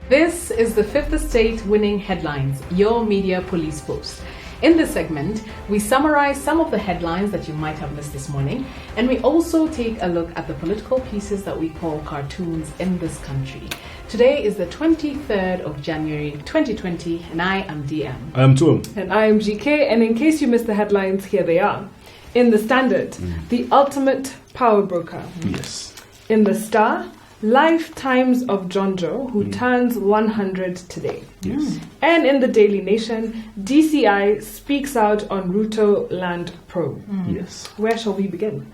This is the Fifth Estate Winning Headlines, your media police post. In this segment, we summarize some of the headlines that you might have missed this morning, and we also take a look at the political pieces that we call cartoons in this country. Today is the 23rd of January 2020, and I am DM. I am Tom. And I am GK, and in case you missed the headlines, here they are. In the Standard, the ultimate power broker. Yes. In the Star, lifetimes of Jonjo, who turns 100 today. Yes. And in the Daily Nation, DCI speaks out on RUTO land probe. Yes. Where shall we begin?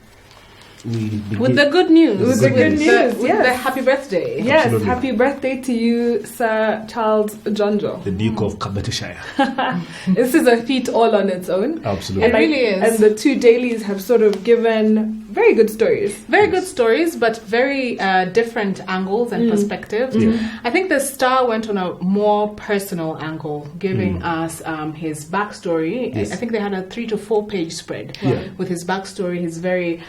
With the good news. With the good news, with the happy birthday. Yes, Absolutely. happy birthday to you, Sir Charles Jonjo. The Duke of Kabetishire. This is a feat all on its own. Absolutely. It really is. And the two dailies have sort of given very good stories. Very good stories, but very different angles and perspectives. Yeah. I think the Star went on a more personal angle, giving us his backstory. Yes. I think they had a 3 to 4 page spread with his backstory. His very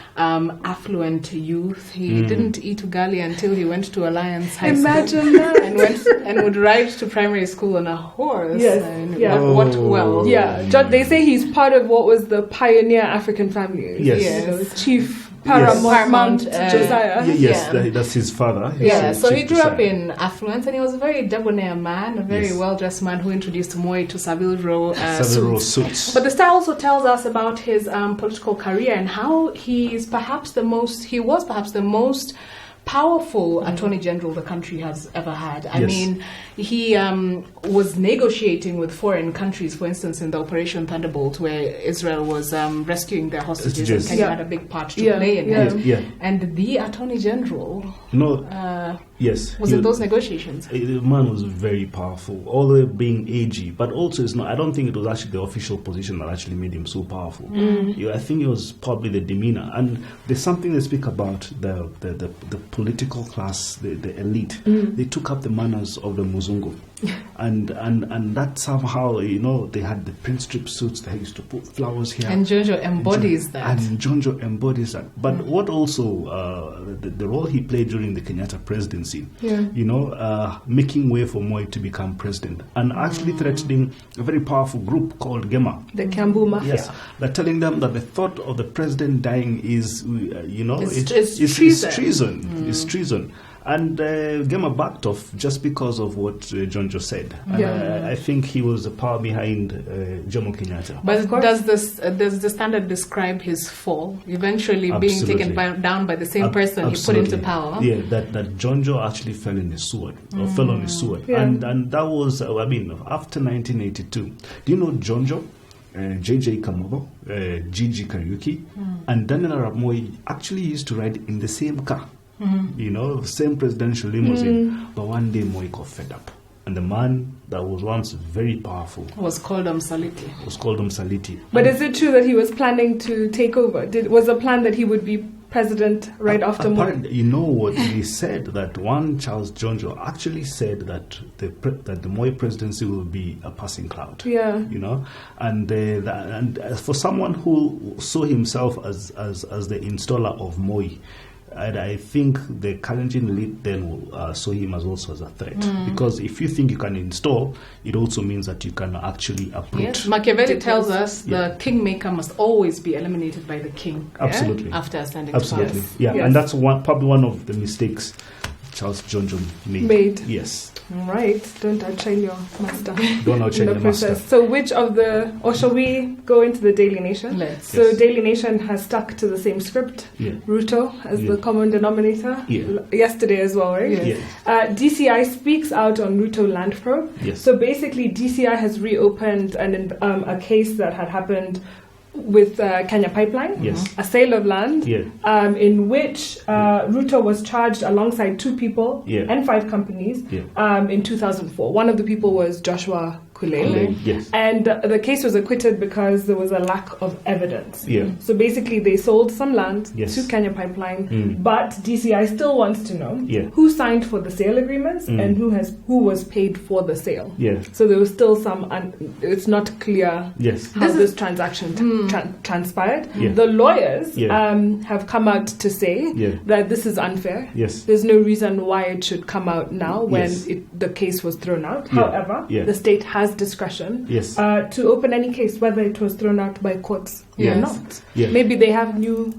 affluent youth. He didn't eat ugali until he went to Alliance High Imagine School. that. and would ride to primary school on a horse. Yes, And yeah. what well. Yeah, they say he's part of what was the pioneer African family. Yes. Yes. You know, Chief Paramount Josiah. Yes, Yeah. That's his father. Yeah, His so Chief he grew up Josiah. in affluence, and he was a very debonair man, a very Yes. well-dressed man who introduced Moi to Savile Row Several suits. suits. But the Star also tells us about his political career and how he was perhaps the most powerful Attorney General the country has ever had. I Yes. mean, he was negotiating with foreign countries, for instance, in the Operation Thunderbolt, where Israel was rescuing their hostages, and Kenya had a big part to play in it. Yeah. And the Attorney General Yes. was in those negotiations. The man was very powerful, all the way being AG, but also it's not. I don't think it was actually the official position that actually made him so powerful. I think it was probably the demeanor. And there's something they speak about the political class, the elite. They took up the manners of the Muzungu. And that somehow, they had the print strip suits. They used to put flowers here. And Jonjo embodies that. And Jonjo embodies that. But what also, the role he played during the Kenyatta presidency, making way for Moi to become president, and actually threatening a very powerful group called Gema. The Kiambu Mafia. Yes, they're telling them that the thought of the president dying is, It's treason. It's treason. And Gema backed off just because of what Jonjo said. And I think he was the power behind Jomo Kenyatta. But does the Standard describe his fall, eventually being taken down by the same person he put into power? Yeah, that Jonjo actually fell in his sword, or fell on his sword. Yeah. And that was, after 1982. Do you know Jonjo? JJ Kamogo, Gigi Kariuki, and Daniel Arap Moi actually used to ride in the same car. Same presidential limousine. But one day Moi got fed up. And the man that was once very powerful Was called Saliti. But is it true that he was planning to take over? Was the plan that he would be president right after Moi? You know what he said, that one Charles Jonjo actually said that the Moi presidency will be a passing cloud. Yeah. And for someone who saw himself as the installer of Moi, and I think the current elite then will saw him as also as a threat. Because if you think you can install, it also means that you can actually uproot. Yes. Machiavelli tells us the kingmaker must always be eliminated by the king. Absolutely. After ascending Absolutely. to power. Yeah, Yes. and that's probably one of the mistakes Charles Jonjo made. Yes. All right. Don't outshine your master. Don't outshine in the your master. process. So or shall we go into the Daily Nation? Let's. So Yes. Daily Nation has stuck to the same script. Yeah. RUTO as the common denominator. Yeah. Yesterday as well, right? Yes. Yeah. DCI speaks out on RUTO land probe. Yes. So basically, DCI has reopened a case that had happened with Kenya Pipeline, Yes. a sale of land, Yeah. in which RUTO was charged alongside 2 people Yeah. and 5 companies in 2004. One of the people was Joshua Kulele. Yes. And the case was acquitted because there was a lack of evidence. Yeah. So basically, they sold some land Yes. to Kenya Pipeline, but DCI still wants to know who signed for the sale agreements and who was paid for the sale. Yeah. So there was still some, it's not clear Yes. how this transaction transpired. Yeah. The lawyers have come out to say that this is unfair. Yes. There's no reason why it should come out now when Yes. the case was thrown out. Yeah. However, Yeah. the state has discretion Yes. to open any case, whether it was thrown out by courts or Yes. not. Yeah. Maybe they have new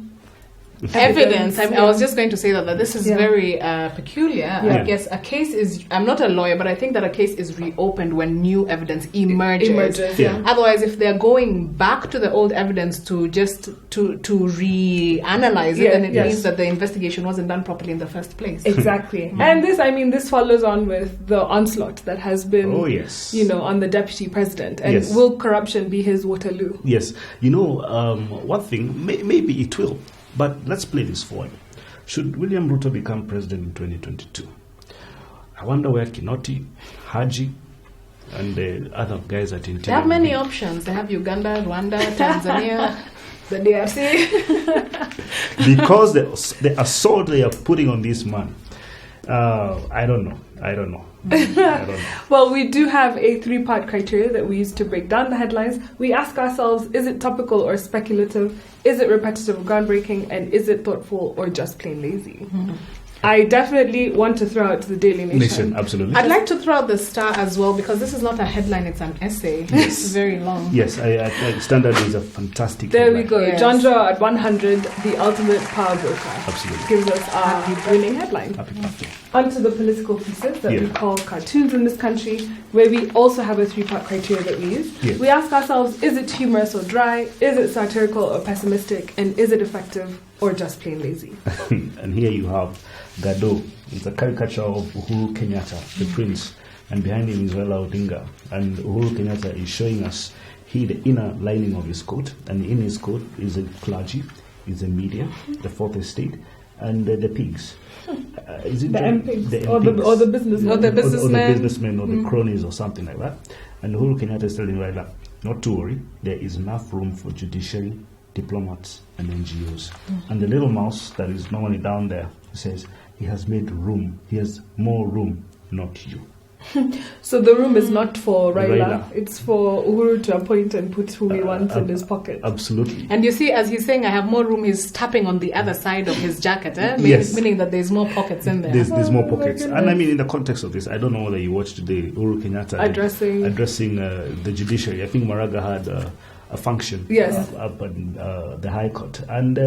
evidence. I was just going to say that this is Yeah. very peculiar. Yeah. I guess a case is, I'm not a lawyer, but I think that a case is reopened when new evidence emerges. Yeah. Otherwise, if they're going back to the old evidence to just to reanalyze it, then it Yes. means that the investigation wasn't done properly in the first place. Exactly. And this follows on with the onslaught that has been, Oh, yes. on the deputy president. And Yes. will corruption be his Waterloo? Yes. One thing, maybe it will, but let's play this forward. Should William Ruto become president in 2022? I wonder where Kinoti, Haji, and the other guys at Interior. They have many options. They have Uganda, Rwanda, Tanzania, the DRC. Because the assault they are putting on this man, I don't know. I don't know. Well, we do have a 3-part criteria that we use to break down the headlines. We ask ourselves, is it topical or speculative? Is it repetitive or groundbreaking? And is it thoughtful or just plain lazy? I definitely want to throw out the Daily Nation. Absolutely. I'd like to throw out the Star as well, because this is not a headline, it's an essay. Yes. It's very long. Yes, Standard is a fantastic There we headline. go. Yes. John Draw at 100, the ultimate power broker. Absolutely. Gives us our winning headline. Happy birthday. Onto the political pieces that we Yeah. call cartoons in this country, where we also have a 3-part criteria that we use. Yeah. We ask ourselves, is it humorous or dry? Is it satirical or pessimistic? And is it effective or just plain lazy? And here you have Gado. It's a caricature of Uhuru Kenyatta, the prince, and behind him is Raila Odinga. And Uhuru Kenyatta is showing us the inner lining of his coat, and in his coat is a clergy, is the media, the fourth estate, and the pigs. Is it The MPs the or MPs? the businessmen. Or the Or the businessmen. businessmen or the cronies or something like that. And Uhuru Kenyatta is telling Raila, not to worry, there is enough room for judiciary, diplomats, and NGOs. And the little mouse that is normally down there says, he has made room, he has more room, not you. So the room is not for Raila. Raila. It's for Uhuru to appoint and put who he wants in his pocket. Absolutely. And you see, as he's saying, I have more room, he's tapping on the other side of his jacket, Yes. meaning that there's more pockets in there. There's more my pockets. goodness. And I mean, in the context of this, I don't know whether you watched today Uhuru Kenyatta addressing the judiciary. I think Maraga had a function Yes. up in the High Court. And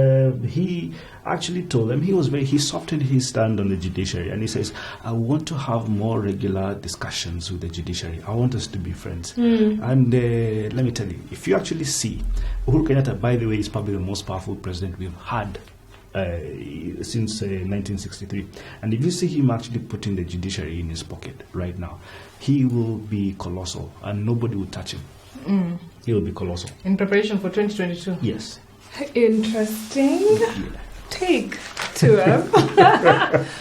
he actually told them, he softened his stand on the judiciary. And he says, I want to have more regular discussions with the judiciary. I want us to be friends. And let me tell you, if you actually see, Uhuru Kenyatta, by the way, is probably the most powerful president we've had since 1963. And if you see him actually putting the judiciary in his pocket right now, he will be colossal and nobody will touch him. He will be colossal. In preparation for 2022. Yes. Interesting take to him.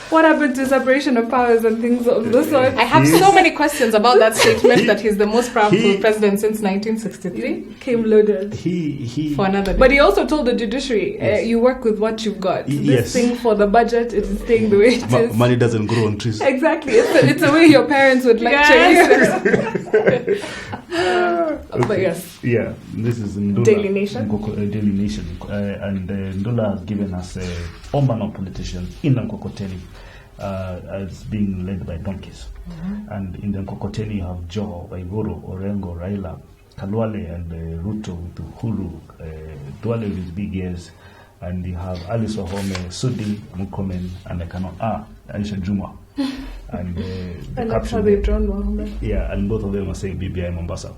What happened to separation of powers and things of the sort? I have so many questions about that statement that he's the most powerful president since 1963. Came loaded. He For another day. But he also told the judiciary, Yes. you work with what you've got. This Yes. thing for the budget, it is staying the way it is. money doesn't grow on trees. Exactly. It's the way your parents would lecture you. But yes. Yeah, this is Ndula. Daily Nation. Daily Nation. And Ndula has given us Ombano politicians in Nkokoteni as being led by donkeys. And in the Nkokoteni you have Joho, Waiguru, Orengo, Raila, Kalwale, and Ruto with Uhuru, Duale with his big ears. And you have Alice Wahome, Sudi, Mukomen, and Aisha Juma. And the And that's how caption they've drawn Mohammed. yeah, and both of them are saying BBI Mombasa.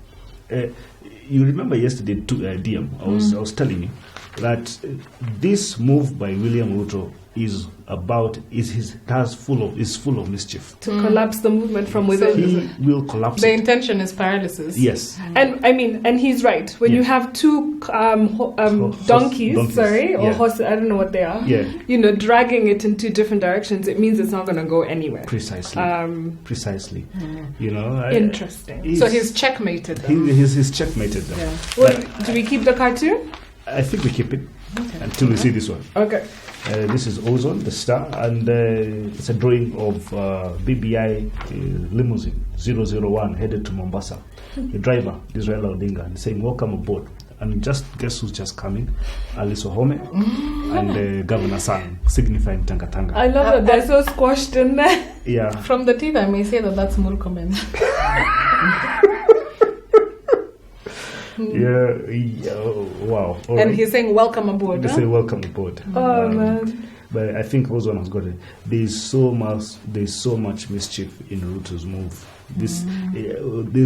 You remember yesterday, DM, I was telling you that this move by William Ruto is full of mischief. To collapse the movement from within. He will collapse The it. intention is paralysis. Yes. And he's right. When you have two donkeys, Yeah. horses, I don't know what they are. Yeah. Dragging it in two different directions, it means it's not going to go anywhere. Precisely. Precisely. Interesting. So he's checkmated them. He's checkmated them. Yeah. Well, do we keep the cartoon? I think we keep it until we see this one. Okay. This is Ozone, the star, and it's a drawing of BBI limousine 001 headed to Mombasa. The driver is RAILA Odinga, and saying, "Welcome aboard." And just guess who's just coming? Alice Ohome and Governor Sang, signifying Tanga Tanga. I love that they're so squashed in there. Yeah. From the teeth, I may say that's Murkomen. Wow. All And right. he's saying, welcome aboard. They Huh? say welcome aboard. Oh, man. But I think Ozone has got it. There's so much mischief in Ruto's move. There's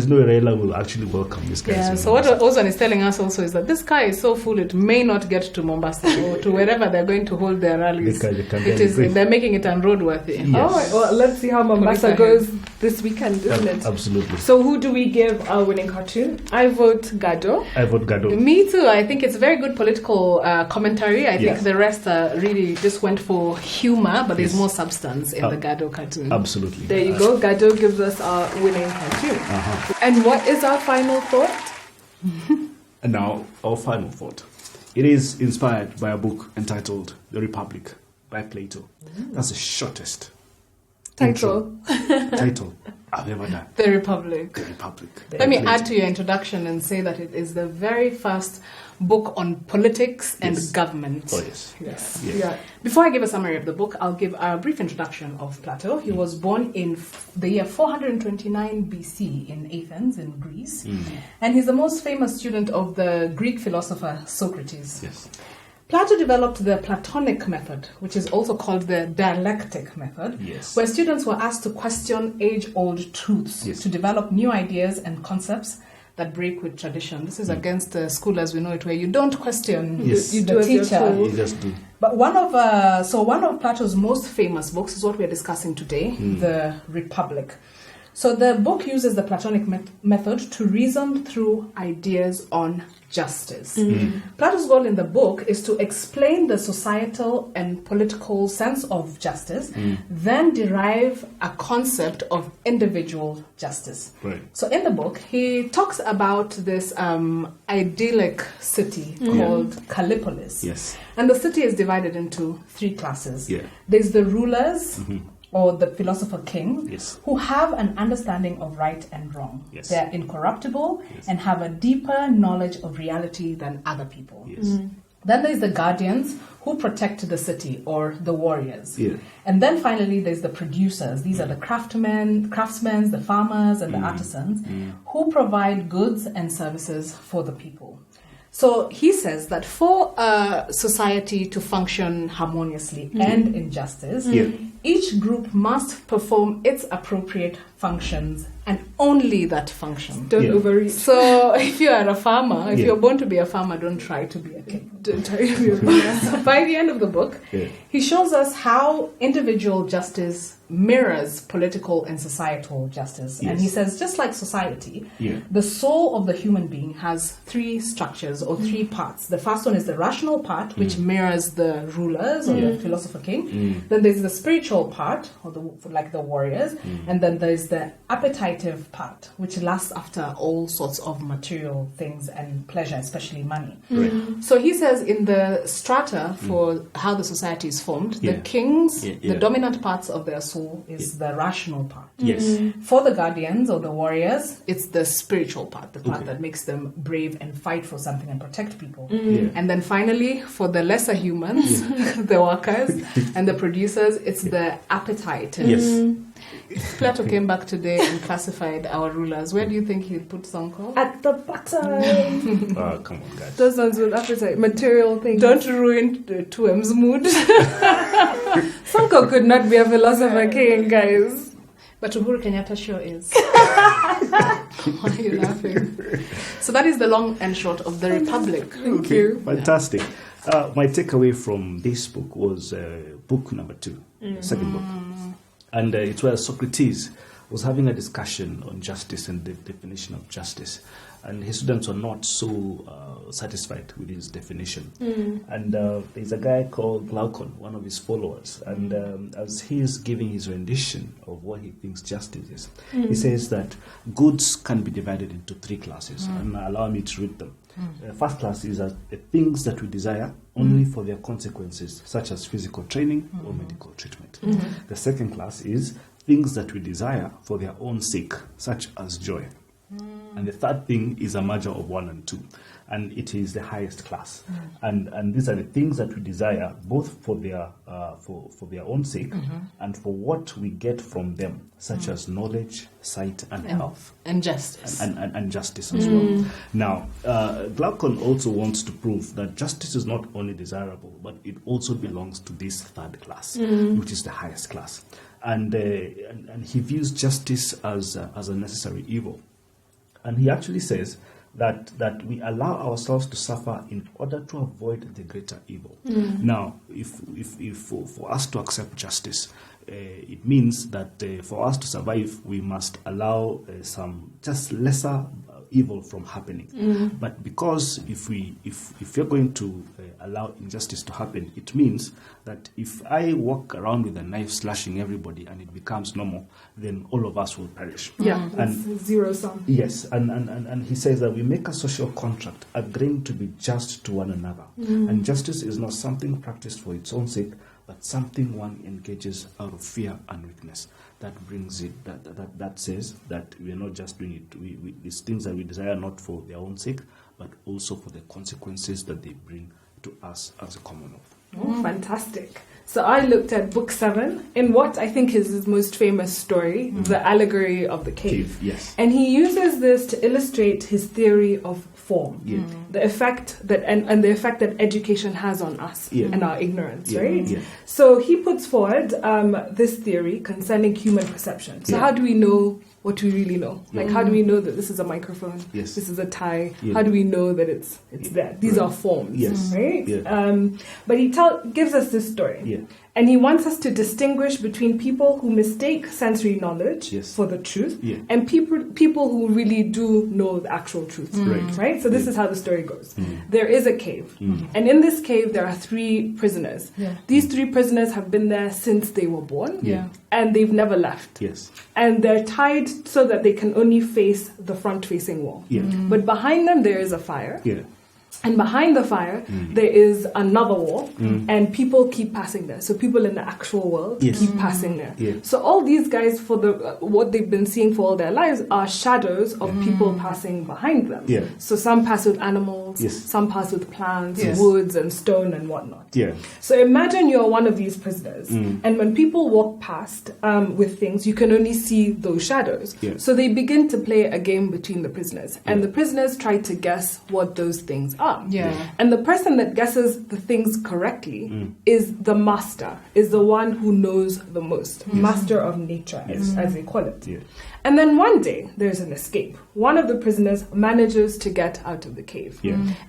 no RAILA will actually welcome this guy. Yeah, so what Ozone is telling us also is that this guy is so full it may not get to Mombasa or to wherever they're going to hold their rallies. They're making it unroadworthy. Yes. All right, well, let's see how Mombasa goes this weekend, isn't it? Absolutely. So who do we give our winning cartoon? I vote Gado. I vote Gado. Me too. I think it's very good political commentary. I think Yes. the rest really just went for humor, but there's Yes. more substance in the Gado cartoon. Absolutely. There you go. Gado gives us our winning cartoon. And what is our final thought? And now, our final thought. It is inspired by a book entitled The Republic by Plato. That's the shortest Title. title I've ever done. The Republic. The Republic. Let me add to your introduction and say that it is the very first book on politics and Yes. government. Oh, yes. Yes. Yes. Yeah. Before I give a summary of the book, I'll give a brief introduction of Plato. He was born in the year 429 BC in Athens, in Greece. And he's the most famous student of the Greek philosopher Socrates. Yes. Plato developed the Platonic method, which is also called the dialectic method, Yes. where students were asked to question age-old truths, Yes. to develop new ideas and concepts that break with tradition. This is against the school as we know it, where you don't question Yes. you do the as you're teacher. told. You just do. But one of Plato's most famous books is what we're discussing today, The Republic. So the book uses the Platonic method to reason through ideas on justice. Plato's goal in the book is to explain the societal and political sense of justice, then derive a concept of individual justice. Right. So in the book, he talks about this idyllic city called Callipolis. Yes. And the city is divided into three classes. Yeah. There's the rulers, or the philosopher king, Yes. who have an understanding of right and wrong. Yes. They're incorruptible Yes. and have a deeper knowledge of reality than other people. Yes. Then there's the guardians who protect the city, or the warriors. Yeah. And then finally there's the producers. These are the craftsmen, the farmers, and the artisans who provide goods and services for the people. So he says that for a society to function harmoniously and in justice, each group must perform its appropriate functions and only that function. Don't Yeah. overreach. So if you are a farmer, if Yeah. you're born to be a farmer, don't try to be a king. Don't tell you. So by the end of the book, Yeah. he shows us how individual justice mirrors political and societal justice. And Yes. he says, just like society, Yeah. the soul of the human being has three structures or three parts. The first one is the rational part, which mirrors the rulers or the philosopher king. Then there's the spiritual part, or like the warriors. And then there's the appetitive part, which lasts after all sorts of material things and pleasure, especially money. Right. So he says in the strata for how the society is formed, the Yeah. kings, Yeah, the yeah. dominant parts of their soul is the rational part. Yes. For the guardians or the warriors, it's the spiritual part, the part Okay. that makes them brave and fight for something and protect people. Yeah. And then finally, for the lesser humans, the workers and the producers, it's the appetite. Yes. If Plato came back today and classified our rulers, where do you think he'd put Sonko? At the bottom. Come on, guys. Those ones with appetite, material things. Don't ruin 2M's mood. Sonko could not be a philosopher king, guys. But Uhuru Kenyatta sure is. Why are you laughing? So that is the long and short of the Republic. Thank you. Fantastic. My takeaway from this book was book number 2, the second book. And it's where Socrates was having a discussion on justice and the definition of justice. And his students were not so satisfied with his definition. And there's a guy called Glaucon, one of his followers. And as he is giving his rendition of what he thinks justice is, he says that goods can be divided into 3 classes. And allow me to read them. First class is the things that we desire only for their consequences, such as physical training or medical treatment. The second class is things that we desire for their own sake, such as joy. And the third thing is a merger of 1 and 2, and it is the highest class. And these are the things that we desire both for their own sake and for what we get from them, such as knowledge, sight, and health, and justice, and justice as well. Now, Glaucon also wants to prove that justice is not only desirable, but it also belongs to this third class, which is the highest class. And he views justice as a necessary evil. And he actually says that we allow ourselves to suffer in order to avoid the greater evil. Now, if for us to accept justice, it means that for us to survive, we must allow some just lesser evil from happening. But because if you're going to allow injustice to happen, it means that if I walk around with a knife slashing everybody and it becomes normal, then all of us will perish. Yeah, and zero sum. Yes, and he says that we make a social contract agreeing to be just to one another. And justice is not something practiced for its own sake, but something one engages out of fear and weakness. That brings it, that says that we are not just doing it, these things that we desire not for their own sake, but also for the consequences that they bring to us as a Commonwealth. Oh, fantastic. So I looked at book 7 in what I think is his most famous story, the allegory of the cave. Yes. And he uses this to illustrate his theory of form, the effect that and the effect that education has on us and our ignorance, right? Yeah. So he puts forward this theory concerning human perception. So how do we know what we really know? Like, how do we know that this is a microphone? Yes. This is a tie. How do we know that it's there? These are forms, right? Yeah. But he gives us this story. And he wants us to distinguish between people who mistake sensory knowledge for the truth and people who really do know the actual truth. Right? So this is how the story goes. There is a cave. And in this cave, there are 3 prisoners. These 3 prisoners have been there since they were born. And they've never left. And they're tied so that they can only face the front-facing wall. But behind them, there is a fire. And behind the fire, there is another wall, and people keep passing there. So people in the actual world keep passing there. So all these guys, for what they've been seeing for all their lives, are shadows of people passing behind them. So some pass with animals, some pass with plants, woods, and stone, and whatnot. So imagine you're one of these prisoners, and when people walk past with things, you can only see those shadows. So they begin to play a game between the prisoners, and the prisoners try to guess what those things are. And the person that guesses the things correctly is the master, is the one who knows the most, master of nature, as they call it. And then one day, there's an escape. One of the prisoners manages to get out of the cave.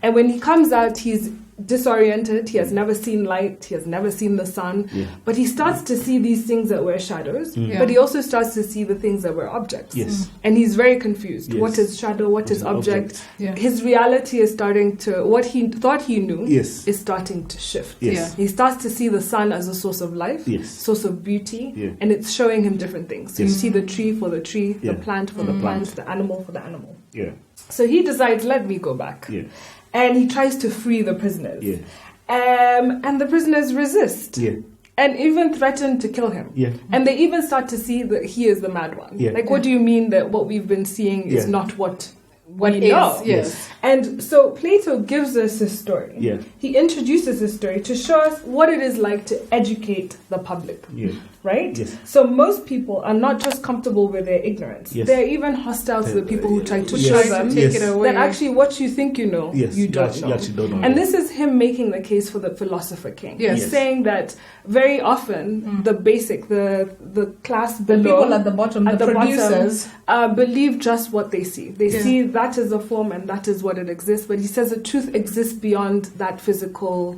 And when he comes out, he's disoriented. He has never seen light. He has never seen the sun. But he starts to see these things that were shadows. But he also starts to see the things that were objects. And he's very confused. What is shadow? What is object? His reality is starting to, what he thought he knew is starting to shift. He starts to see the sun as a source of life, source of beauty, and it's showing him different things. So you see the tree for the tree, the plant for the plant, the animal for the animal. So he decides, let me go back. And he tries to free the prisoners. And the prisoners resist. And even threaten to kill him. And they even start to see that he is the mad one. Like, what do you mean that what we've been seeing is not what we know? And so Plato gives us this story. He introduces this story to show us what it is like to educate the public. Right? So most people are not just comfortable with their ignorance. They're even hostile to the people who try to show them that actually what you think you know, you don't know. And this is him making the case for the philosopher king. He's saying that very often the basic, the class below, the people at the bottom, the producers, believe just what they see. They see that is a form and that is what it exists, but he says the truth exists beyond that physical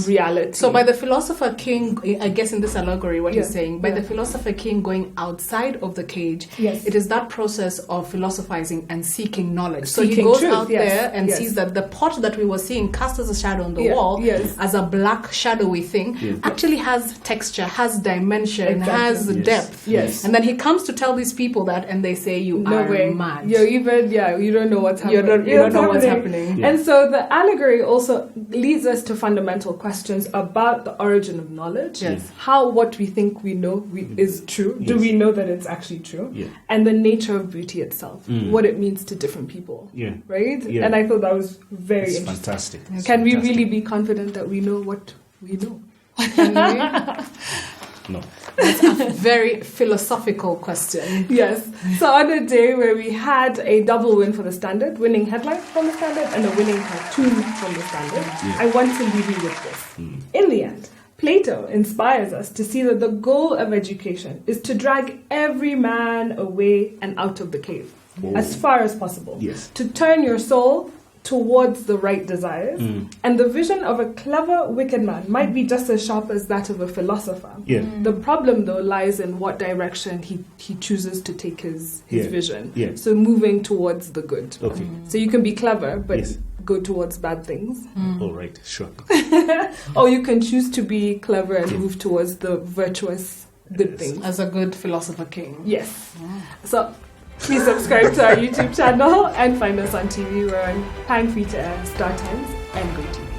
reality. So by the philosopher king, I guess in this allegory, what he's saying, by Yeah. the philosopher king going outside of the cage, Yes. it is that process of philosophizing and seeking knowledge. So he Seeking goes truth, out yes, there and yes. sees that the pot that we were seeing cast as a shadow on the Yeah, wall, yes. as a black shadowy thing, actually has texture, has dimension, Exactly. has Yes. depth. Yes. And then he comes to tell these people that, and they say, you No are way. mad. You don't know what's happening. You don't know what's happening. Yeah. And so the allegory also leads us to fundamental questions about the origin of knowledge. Yes. How what we think we know is true. Do Yes. we know that it's actually true? Yeah. And the nature of beauty itself. What it means to different people. Yeah. Right? Yeah. And I thought that was very It's interesting. fantastic. It's Can we fantastic. really be confident that we know what we know? Can we? No. Very philosophical question. Yes. So on a day where we had a double win for the Standard, winning headline from the Standard and a winning cartoon from the Standard, I want to leave you with this. In the end, Plato inspires us to see that the goal of education is to drag every man away and out of the cave as far as possible. Yes. To turn your soul towards the right desires. And the vision of a clever, wicked man might be just as sharp as that of a philosopher. Yeah. The problem, though, lies in what direction he chooses to take his vision. Yeah. So moving towards the good. Okay. So you can be clever, but Yes. go towards bad things. All right. Sure. Or you can choose to be clever and move towards the virtuous good things. As a good philosopher king. Yes. So please subscribe to our YouTube channel and find us on TV. We're on Pang Free to Air, Star Times, and Go TV.